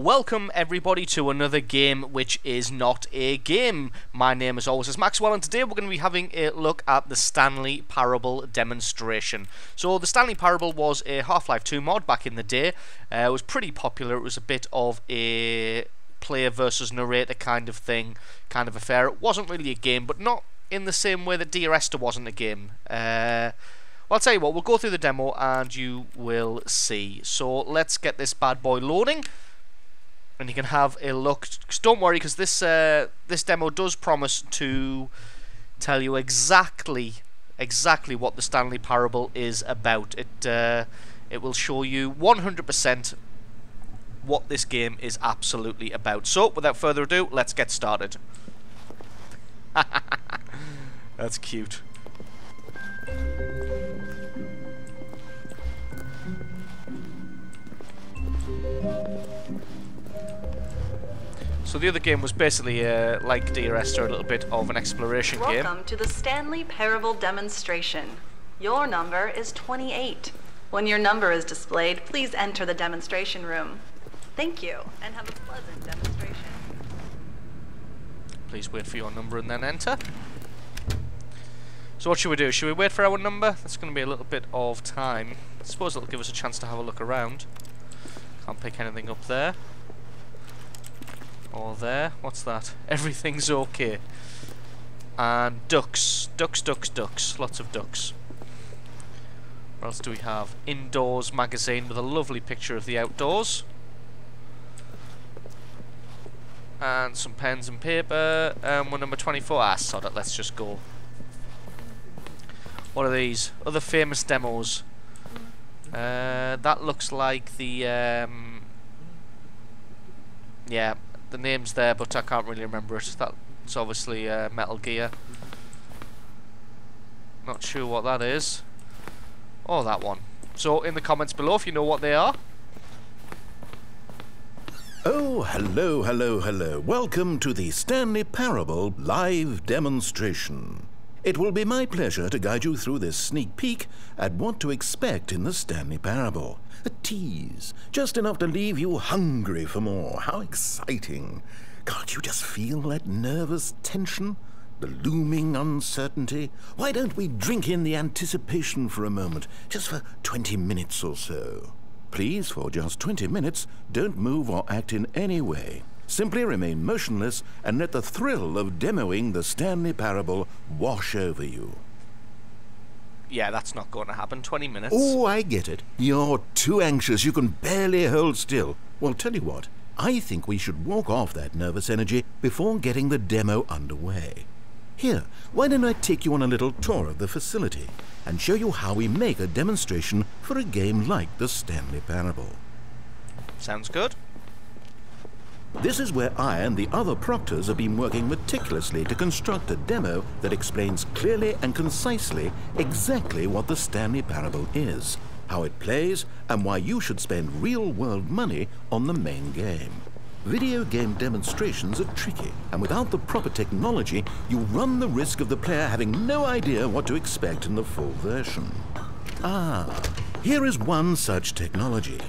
Welcome everybody to another game which is not a game. My name as always is Maxwell, and today we're going to be having a look at the Stanley Parable demonstration. So the Stanley Parable was a Half-Life 2 mod back in the day. It was pretty popular. It was a bit of a player versus narrator kind of thing, kind of affair. It wasn't really a game, but not in the same way that Dear Esther wasn't a game. Well, I'll tell you what, we'll go through the demo and you will see. So let's get this bad boy loading. And you can have a look. Don't worry, because this demo does promise to tell you exactly what the Stanley Parable is about. It will show you 100% what this game is absolutely about. So, without further ado, let's get started. That's cute. So the other game was basically, like Dear Esther, a little bit of an exploration game. Welcome to the Stanley Parable demonstration. Your number is 28. When your number is displayed, please enter the demonstration room. Thank you, and have a pleasant demonstration. Please wait for your number and then enter. So what should we do? Should we wait for our number? That's going to be a little bit of time. I suppose it'll give us a chance to have a look around. Can't pick anything up there. Or there. What's that? Everything's okay. And ducks. Ducks. Lots of ducks. What else do we have? Indoors magazine with a lovely picture of the outdoors. And some pens and paper. We're number 24. Ah, sod it. Let's just go. What are these? Other famous demos. That looks like the... yeah. The name's there, but I can't really remember it. That's obviously Metal Gear. Not sure what that is. Oh, that one. So, in the comments below if you know what they are. Oh, hello. Welcome to the Stanley Parable live demonstration. It will be my pleasure to guide you through this sneak peek at what to expect in the Stanley Parable. A tease, just enough to leave you hungry for more. How exciting. Can't you just feel that nervous tension? The looming uncertainty? Why don't we drink in the anticipation for a moment, just for 20 minutes or so? Please, for just 20 minutes, don't move or act in any way. Simply remain motionless and let the thrill of demoing the Stanley Parable wash over you. Yeah, that's not going to happen. 20 minutes. Oh, I get it. You're too anxious. You can barely hold still. Well, tell you what. I think we should walk off that nervous energy before getting the demo underway. Here, why don't I take you on a little tour of the facility and show you how we make a demonstration for a game like the Stanley Parable. Sounds good. This is where I and the other proctors have been working meticulously to construct a demo that explains clearly and concisely exactly what the Stanley Parable is, how it plays, and why you should spend real-world money on the main game. Video game demonstrations are tricky, and without the proper technology, you run the risk of the player having no idea what to expect in the full version. Ah, here is one such technology.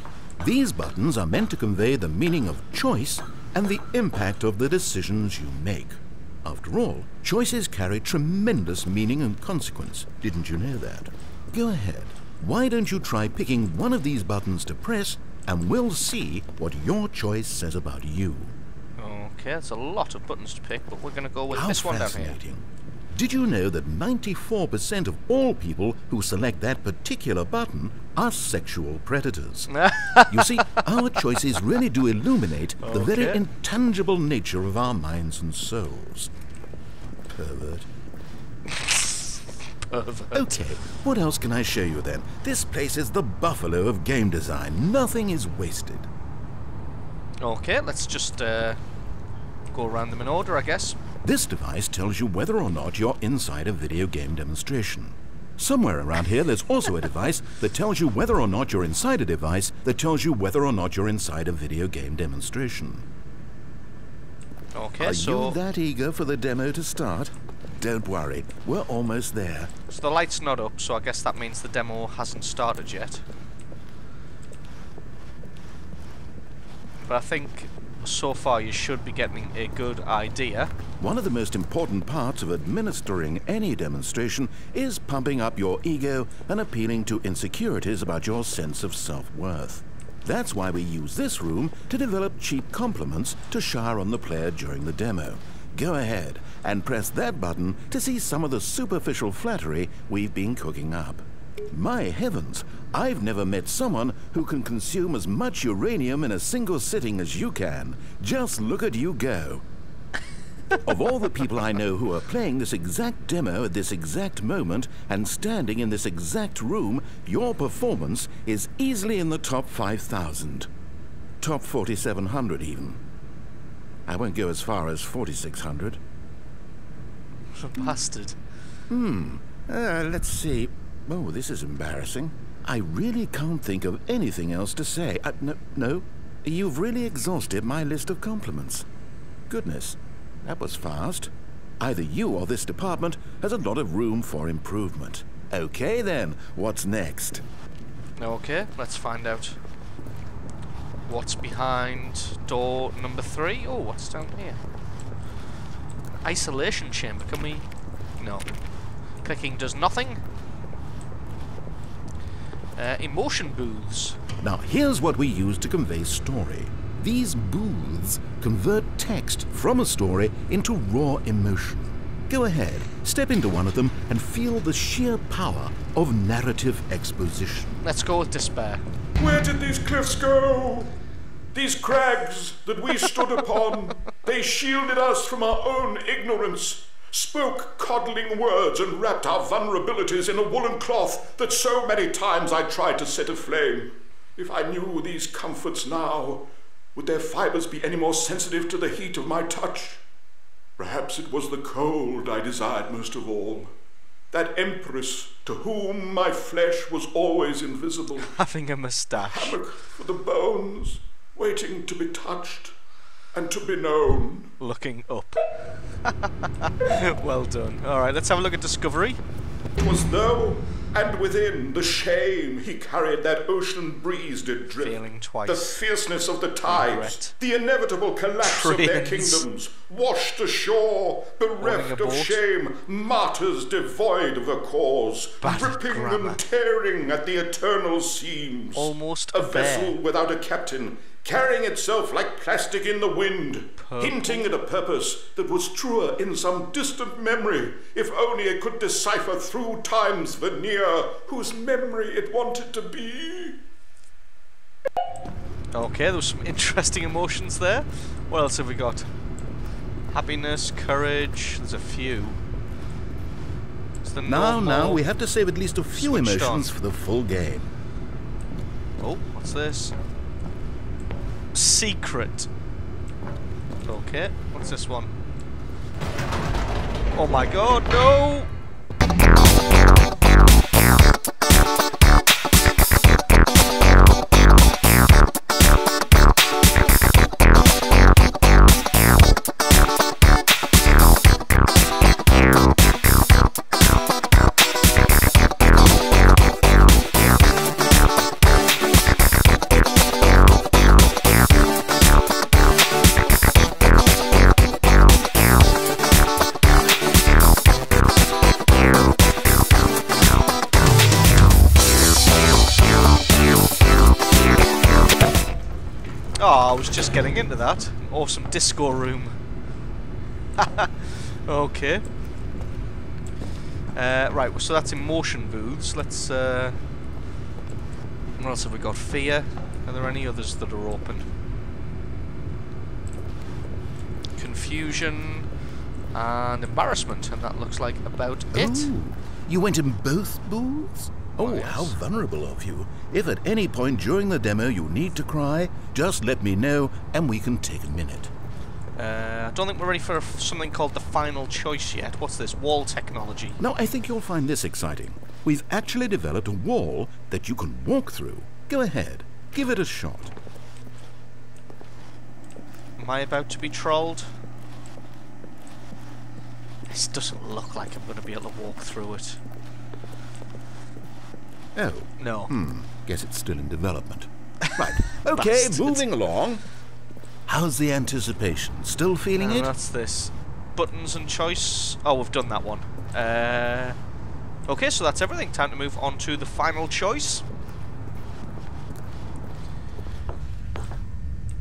These buttons are meant to convey the meaning of choice and the impact of the decisions you make. After all, choices carry tremendous meaning and consequence. Didn't you know that? Go ahead. Why don't you try picking one of these buttons to press, and we'll see what your choice says about you. Okay, that's a lot of buttons to pick, but we're going to go with this one down here. Did you know that 94% of all people who select that particular button are sexual predators? You see, our choices really do illuminate the very intangible nature of our minds and souls. Pervert. Okay, what else can I show you then? This place is the buffalo of game design. Nothing is wasted. Okay, let's just go around them in order, I guess. This device tells you whether or not you're inside a video game demonstration. Somewhere around here there's also a device that tells you whether or not you're inside a device that tells you whether or not you're inside a video game demonstration. Okay, Are so... you that eager for the demo to start? Don't worry, we're almost there. So the light's not up, so I guess that means the demo hasn't started yet. but I think so far you should be getting a good idea. One of the most important parts of administering any demonstration is pumping up your ego and appealing to insecurities about your sense of self-worth. That's why we use this room to develop cheap compliments to shower on the player during the demo. Go ahead and press that button to see some of the superficial flattery we've been cooking up. My heavens, I've never met someone who can consume as much uranium in a single sitting as you can. Just look at you go. Of all the people I know who are playing this exact demo at this exact moment and standing in this exact room, your performance is easily in the top 5,000. Top 4,700 even. I won't go as far as 4,600. Bastard. Let's see. Oh, this is embarrassing. I really can't think of anything else to say. No. You've really exhausted my list of compliments. Goodness, that was fast. Either you or this department has a lot of room for improvement. Okay then, what's next? Okay, let's find out. What's behind door number 3? Oh, what's down here? Isolation chamber. Can we... No. Clicking does nothing. Emotion booths. Now here's what we use to convey story. These booths convert text from a story into raw emotion. Go ahead, step into one of them and feel the sheer power of narrative exposition. Let's go with despair. Where did these cliffs go? These crags that we stood upon, they shielded us from our own ignorance, spoke coddling words and wrapped our vulnerabilities in a woolen cloth that so many times I tried to set aflame. If I knew these comforts now, would their fibers be any more sensitive to the heat of my touch? Perhaps it was the cold I desired most of all. That empress to whom my flesh was always invisible. Having a moustache. Hammock for the bones, waiting to be touched and to be known. Looking up. Well done. Alright, let's have a look at Discovery. 'Twas though, and within the shame he carried that ocean breeze did drift. Failing twice. The fierceness of the tides, Regret. the inevitable collapse of their Trains. kingdoms, washed ashore, bereft Owning a of boat. shame, martyrs devoid of a cause, Bad ripping grammar. and tearing at the eternal seams. Almost a a vessel bear. without a captain, carrying itself like plastic in the wind, hinting at a purpose that was truer in some distant memory, if only it could decipher through time's veneer whose memory it wanted to be. Okay, there was some interesting emotions there. What else have we got? Happiness, courage, there's a few. Is there no Now, more? we have to save at least a few Switched emotions on. for the full game. Oh, what's this? Secret. Okay, what's this one? Oh my god, no! Oh, I was just getting into that. An awesome disco room. Okay. Right, so that's emotion booths. Let's, what else have we got? Fear. Are there any others that are open? Confusion and embarrassment, and that looks like about it. Ooh, you went in both booths? Oh, Well, yes. how vulnerable of you. If at any point during the demo you need to cry, just let me know and we can take a minute. I don't think we're ready for something called the final choice yet. What's this? Wall technology. Now, I think you'll find this exciting. We've actually developed a wall that you can walk through. Go ahead, give it a shot. Am I about to be trolled? This doesn't look like I'm going to be able to walk through it. Oh, No. guess it's still in development. Right, okay, Bastard. moving along. How's the anticipation? Still feeling it? That's this. Buttons and choice. Oh, we've done that one. Okay, so that's everything. Time to move on to the final choice.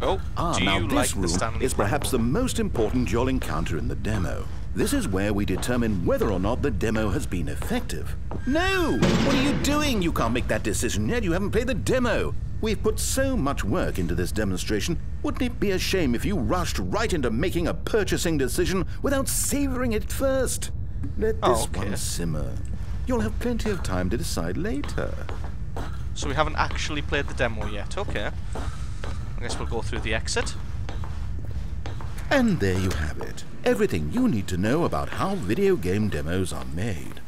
Oh, do now you this like the room Stanley is perhaps the most important you'll encounter in the demo. This is where we determine whether or not the demo has been effective. No! What are you doing? You can't make that decision yet. You haven't played the demo. We've put so much work into this demonstration. Wouldn't it be a shame if you rushed right into making a purchasing decision without savoring it first? Let this one simmer. You'll have plenty of time to decide later. So we haven't actually played the demo yet. Okay. I guess we'll go through the exit. And there you have it. Everything you need to know about how video game demos are made.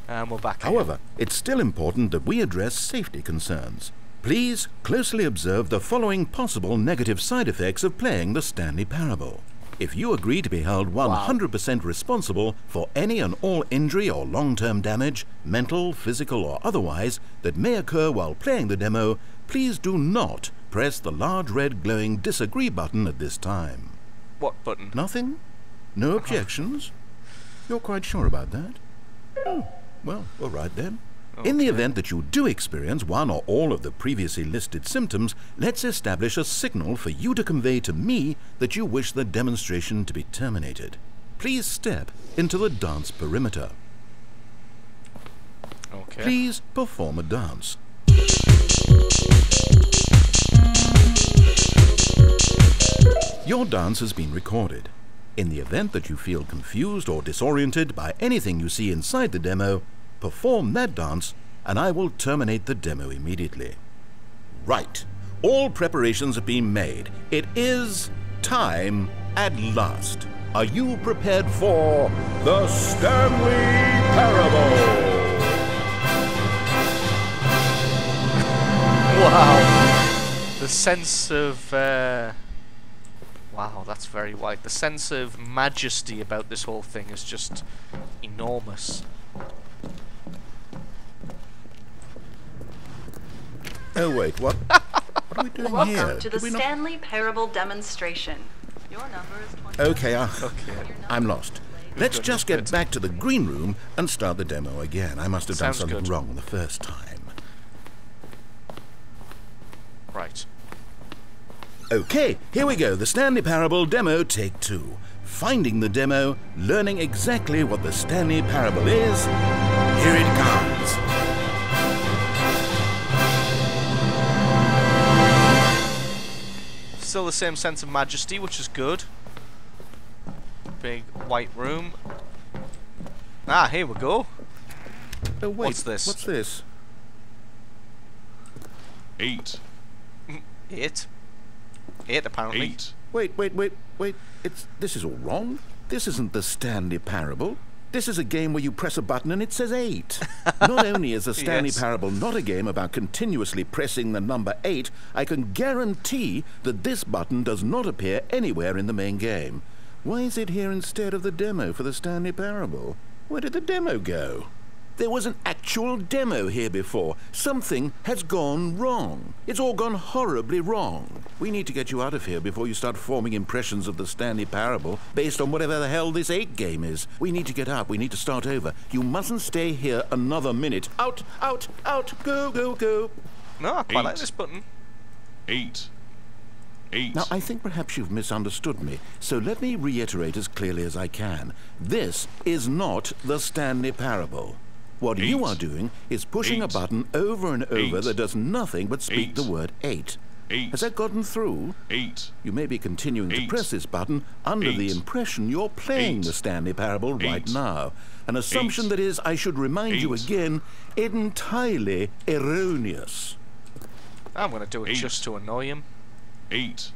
And we're back again. However, it's still important that we address safety concerns. Please closely observe the following possible negative side effects of playing the Stanley Parable. If you agree to be held 100% responsible for any and all injury or long-term damage, mental, physical or otherwise, that may occur while playing the demo, please do not press the large red glowing disagree button at this time. What button? Nothing? No objections? You're quite sure about that? Oh, well, all right then. In the event that you do experience one or all of the previously listed symptoms, let's establish a signal for you to convey to me that you wish the demonstration to be terminated. Please step into the dance perimeter. Okay. Please perform a dance. Your dance has been recorded. In the event that you feel confused or disoriented by anything you see inside the demo, perform that dance and I will terminate the demo immediately. Right. All preparations have been made. It is time at last. Are you prepared for the Stanley Parable? Wow. The sense of... wow, that's very wide. The sense of majesty about this whole thing is just enormous. Oh wait, what? What are we doing here? Welcome to the Stanley Parable demonstration. Your number is 20. Okay, I'm lost. Let's just get back to the green room and start the demo again. I must have done something wrong the first time. Right. Okay, here we go. The Stanley Parable demo, take 2. Finding the demo, learning exactly what the Stanley Parable is. Here it comes. Still the same sense of majesty, which is good. Big white room. Ah, here we go. Oh, wait, what's this? What's this? 8. 8. 8 apparently. 8. Wait. This is all wrong. This isn't the Stanley Parable. This is a game where you press a button and it says 8. Not only is the Stanley Parable not a game about continuously pressing the number 8, I can guarantee that this button does not appear anywhere in the main game. Why is it here instead of the demo for the Stanley Parable? Where did the demo go? There was an actual demo here before. Something has gone wrong. It's all gone horribly wrong. We need to get you out of here before you start forming impressions of the Stanley Parable based on whatever the hell this 8 game is. We need to get out. We need to start over. You mustn't stay here another minute. Out, out, out. Go, go, go. No, I quite like this button. 8. 8. Now, I think perhaps you've misunderstood me, so let me reiterate as clearly as I can. This is not the Stanley Parable. What you are doing is pushing a button over and over that does nothing but speak the word 8. Has that gotten through? 8. You may be continuing to press this button under the impression you're playing the Stanley Parable right now. An assumption that is, I should remind you again, entirely erroneous. I'm going to do it just to annoy him. 8.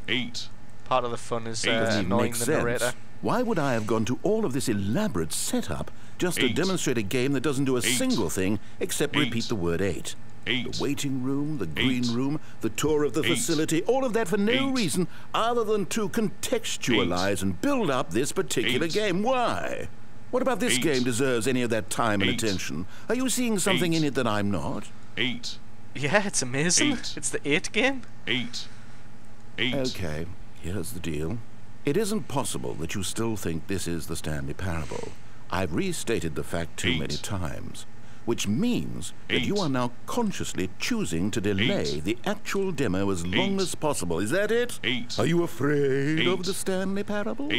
8. Part of the fun is Doesn't even annoying make the narrator. sense. Why would I have gone to all of this elaborate setup just to demonstrate a game that doesn't do a single thing except repeat the word 8? The waiting room, the green room, the tour of the facility, all of that for no reason other than to contextualize and build up this particular game. Why? What about this game deserves any of that time and attention? Are you seeing something in it that I'm not? 8. Yeah, it's amazing. It's the 8 game. 8. Okay, here's the deal. It isn't possible that you still think this is the Stanley Parable. I've restated the fact too many times, which means that you are now consciously choosing to delay the actual demo as long as possible. Is that it? Are you afraid of the Stanley Parable?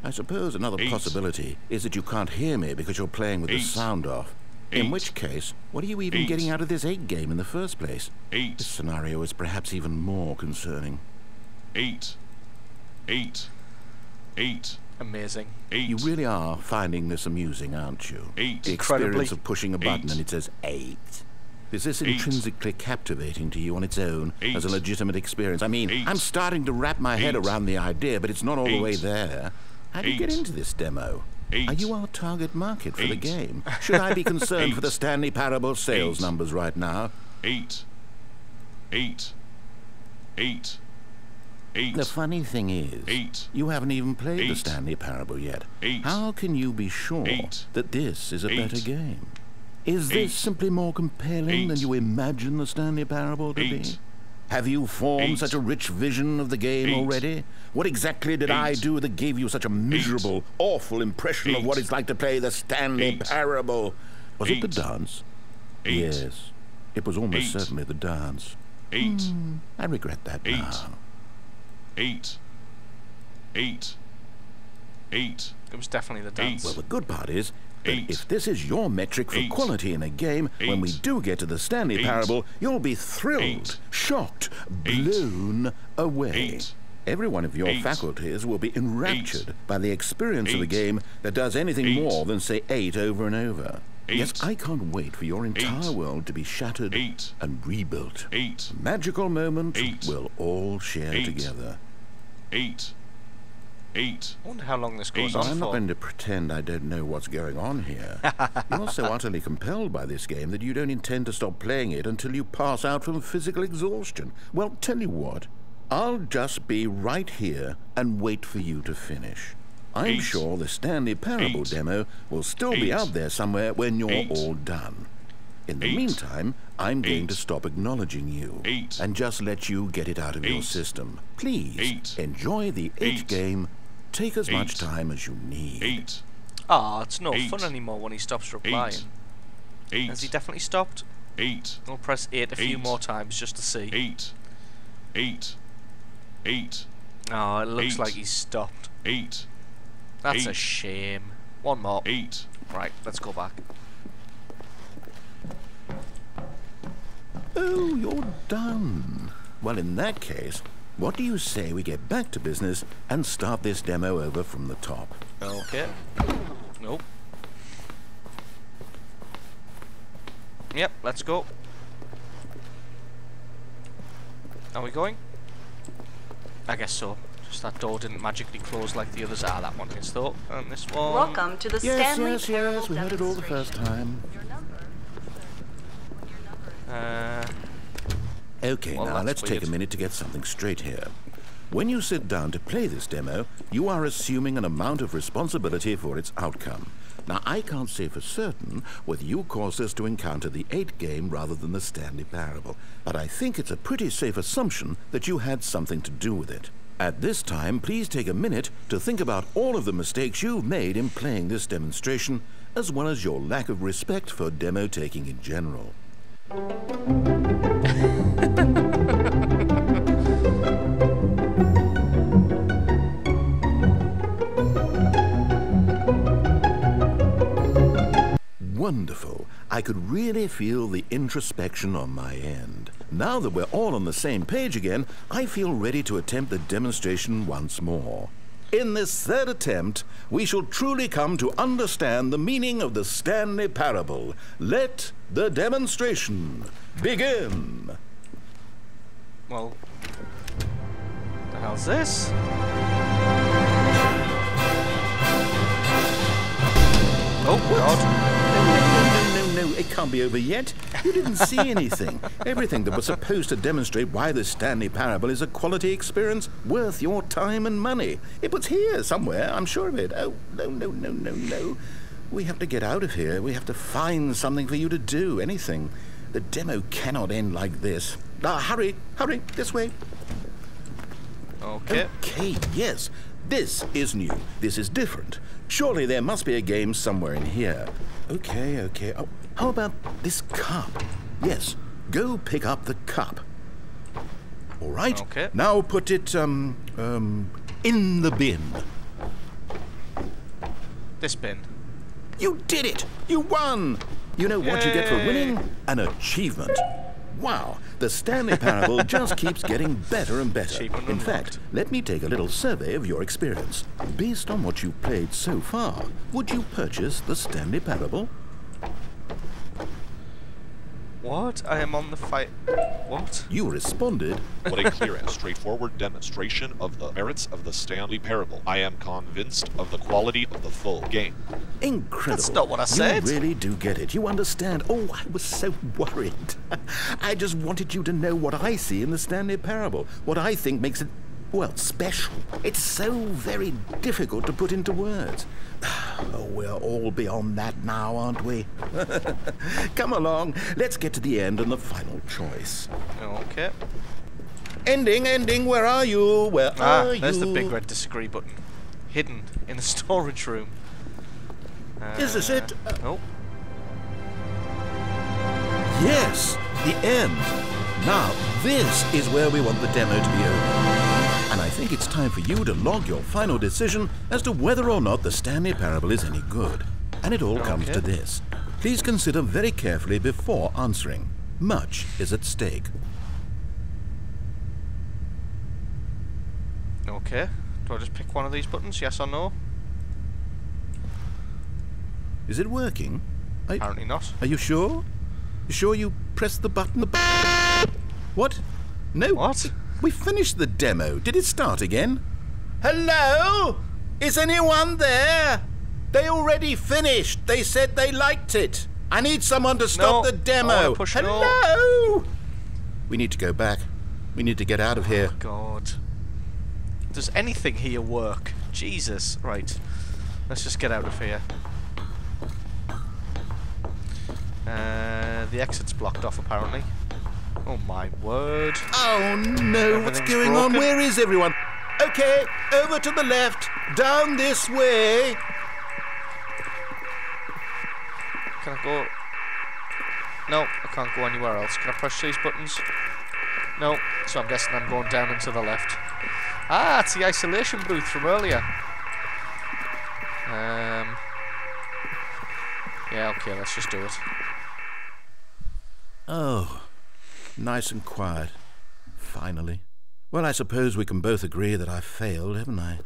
I suppose another possibility is that you can't hear me because you're playing with the sound off. In which case, what are you even getting out of this 8 game in the first place? This scenario is perhaps even more concerning. 8. Amazing. You really are finding this amusing, aren't you? The Incredibly. experience of pushing a button and it says 8. Is this intrinsically captivating to you on its own as a legitimate experience? I mean, I'm starting to wrap my head around the idea, but it's not all the way there. How do you get into this demo? Are you our target market for the game? Should I be concerned for the Stanley Parable sales numbers right now? 8. The funny thing is, you haven't even played the Stanley Parable yet. How can you be sure that this is a better game? Is this simply more compelling than you imagine the Stanley Parable to be? Have you formed such a rich vision of the game already? What exactly did I do that gave you such a miserable, awful impression of what it's like to play the Stanley Parable? Was it the dance? Yes, it was almost certainly the dance. I regret that now. 8. It was definitely the dance. Well, the good part is that if this is your metric for quality in a game, when we do get to the Stanley Parable, you'll be thrilled, shocked, blown away. Every one of your faculties will be enraptured by the experience of a game that does anything more than say 8 over and over. Yes, I can't wait for your entire world to be shattered and rebuilt. A magical moment we'll all share together. 8. I wonder how long this goes on I'm not for. going to pretend I don't know what's going on here. You're so utterly compelled by this game that you don't intend to stop playing it until you pass out from physical exhaustion. Well, tell you what, I'll just be right here and wait for you to finish. I'm sure the Stanley Parable demo will still be out there somewhere when you're all done. In the meantime, I'm going to stop acknowledging you and just let you get it out of your system. Please, enjoy the 8 game. Take as much time as you need. Ah, it's no fun anymore when he stops replying. Has he definitely stopped? I'll press 8 a few more times just to see. 8. Oh, it looks like he's stopped. That's a shame. One more. Right, let's go back. Oh, you're done. Well, in that case, what do you say we get back to business and start this demo over from the top? Okay. Nope. Yep, let's go. Are we going? I guess so. Just that door didn't magically close like the others. Ah, that one is though. And this one. Welcome to the Stanley Parable we heard it all the first time. Okay, Well, now that's let's take weird. a minute to get something straight here. When you sit down to play this demo, you are assuming an amount of responsibility for its outcome. Now, I can't say for certain whether you caused us to encounter the 8 game rather than the Stanley Parable, but I think it's a pretty safe assumption that you had something to do with it. At this time, please take a minute to think about all of the mistakes you've made in playing this demonstration, as well as your lack of respect for demo taking in general. Wonderful. I could really feel the introspection on my end. Now that we're all on the same page again, I feel ready to attempt the demonstration once more. In this 3rd attempt, we shall truly come to understand the meaning of the Stanley Parable. Let the demonstration begin. Well, the hell's this? Oh God! No, it can't be over yet. You didn't see anything. Everything that was supposed to demonstrate why the Stanley Parable is a quality experience worth your time and money. It was here somewhere, I'm sure of it. Oh, no. We have to get out of here. We have to find something for you to do, anything. The demo cannot end like this. Hurry, this way. Okay. Okay, yes. This is new. This is different. Surely there must be a game somewhere in here. Okay. Oh, how about this cup? Yes, go pick up the cup. All right. Okay. Now put it, in the bin. This bin. You did it! You won! You know what you get for winning? An achievement. Wow, the Stanley Parable just keeps getting better and better. Achievement In unlocked. fact, let me take a little survey of your experience. Based on what you've played so far, would you purchase the Stanley Parable? What? I am on the fight. What? You responded, What a clear and straightforward demonstration of the merits of the Stanley Parable. I am convinced of the quality of the full game. incredible. That's not what I said. You really do get it. You understand. Oh, I was so worried. I just wanted you to know what I see in the Stanley Parable. What I think makes it, well, special. It's so very difficult to put into words. Oh, we're all beyond that now, aren't we? Come along. Let's get to the end and the final choice. Okay. Ending, where are you? Where are you? There's the big red disagree button. Hidden in the storage room. Is this it? Nope. Yes, the end. Now, this is where we want the demo to be over. And I think it's time for you to log your final decision as to whether or not the Stanley Parable is any good. And it all comes Okay. to this. Please consider very carefully before answering. Much is at stake. Okay. Do I just pick one of these buttons? Yes or no? Is it working? Apparently not. Are you sure? You sure you pressed the button? What? No. What? We finished the demo. Did it start again? Hello? Is anyone there? They already finished. They said they liked it. I need someone to stop No. the demo. I wanna push no. Hello? We need to go back. We need to get out of here. God. Does anything here work? Jesus. Right. Let's just get out of here. The exit's blocked off, apparently. Oh my word. Oh no, what's Everything's going on? broken. Where is everyone? Okay, over to the left, down this way. Can I go? No, I can't go anywhere else. Can I push these buttons? No, so I'm guessing I'm going down and to the left. Ah, it's the isolation booth from earlier. Yeah, okay, let's just do it. Oh, nice and quiet. Finally. Well, I suppose we can both agree that I failed, haven't I?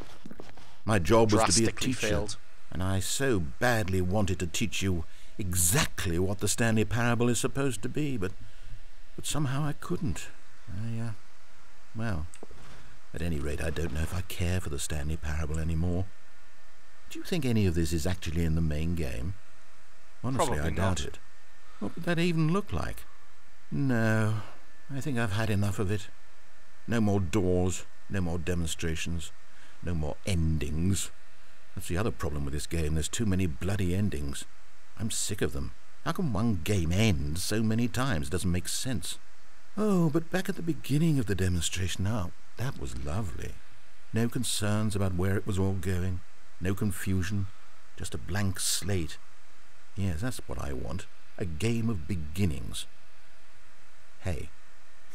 My job was to be a Drastically teacher, failed. and I so badly wanted to teach you exactly what the Stanley Parable is supposed to be, but somehow I couldn't. Well, at any rate, I don't know if I care for the Stanley Parable anymore. Do you think any of this is actually in the main game? Honestly, Probably I doubt not. it. What would that even look like? No, I think I've had enough of it. No more doors, no more demonstrations, no more endings. That's the other problem with this game. There's too many bloody endings. I'm sick of them. How can one game end so many times? It doesn't make sense. Oh, but back at the beginning of the demonstration, now, that was lovely. No concerns about where it was all going. No confusion. Just a blank slate. Yes, that's what I want. A game of beginnings. Hey,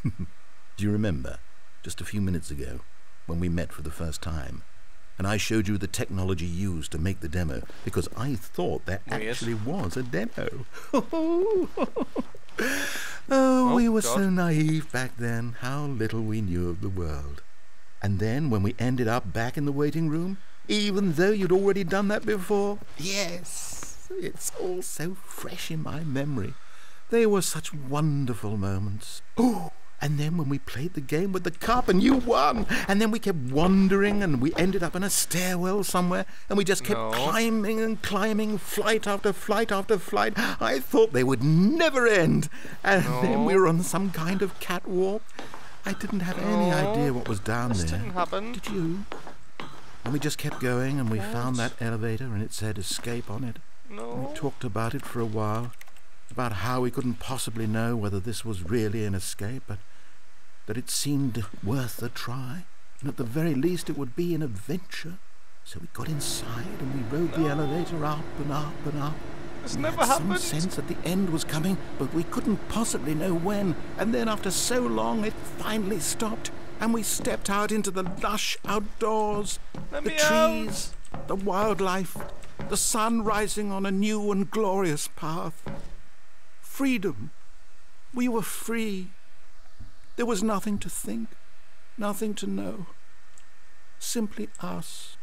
do you remember, just a few minutes ago, when we met for the first time, and I showed you the technology used to make the demo, because I thought there Weird. actually was a demo. Oh, we were God. so naive back then, how little we knew of the world. And then, when we ended up back in the waiting room, even though you'd already done that before, yes, it's all so fresh in my memory. They were such wonderful moments. Oh, and then when we played the game with the cup and you won, and then we kept wandering and we ended up in a stairwell somewhere and we just kept No. climbing and climbing, flight after flight after flight. I thought they would never end. And then we were on some kind of catwalk. I didn't have any No. idea what was down This there. didn't happen. Did you? And we just kept going and we found that elevator and it said escape on it. No. We talked about it for a while, about how we couldn't possibly know whether this was really an escape, but that it seemed worth a try. and at the very least it would be an adventure. So we got inside and we rode the elevator up and up and up. This We never had happened. some sense that the end was coming, but we couldn't possibly know when. And then after so long, it finally stopped, and we stepped out into the lush outdoors. Let The me trees, the wildlife, the sun rising on a new and glorious path. Freedom. We were free. There was nothing to think, nothing to know. Simply us,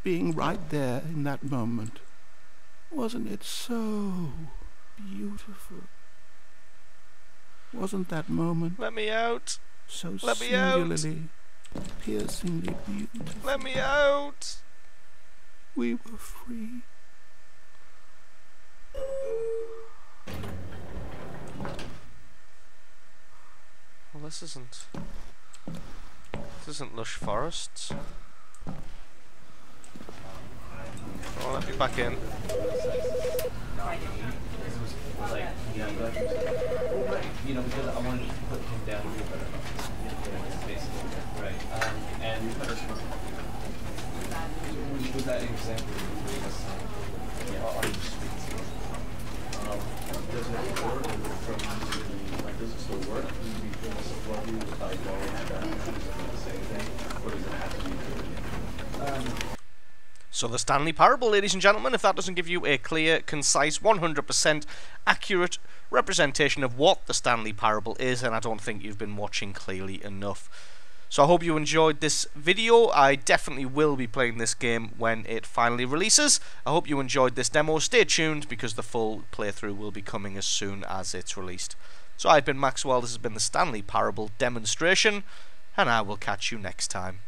being right there in that moment. Wasn't it so beautiful? Wasn't that moment Let me out. so Let me out. singularly, piercingly beautiful? Let me out. We were free. Well, this isn't lush forests. Oh, let me back in. You know, because I wanted to put him down here, but basically, right. And was that example you gave us on the streets? Does it work from like, does it still work? Do you feel this what you like going at that? Is it the same thing? Or does it have to be So the Stanley Parable, ladies and gentlemen, if that doesn't give you a clear, concise, 100% accurate representation of what the Stanley Parable is, and I don't think you've been watching clearly enough. So I hope you enjoyed this video. I definitely will be playing this game when it finally releases. I hope you enjoyed this demo. Stay tuned because the full playthrough will be coming as soon as it's released. So I've been Maxwell, this has been the Stanley Parable demonstration, and I will catch you next time.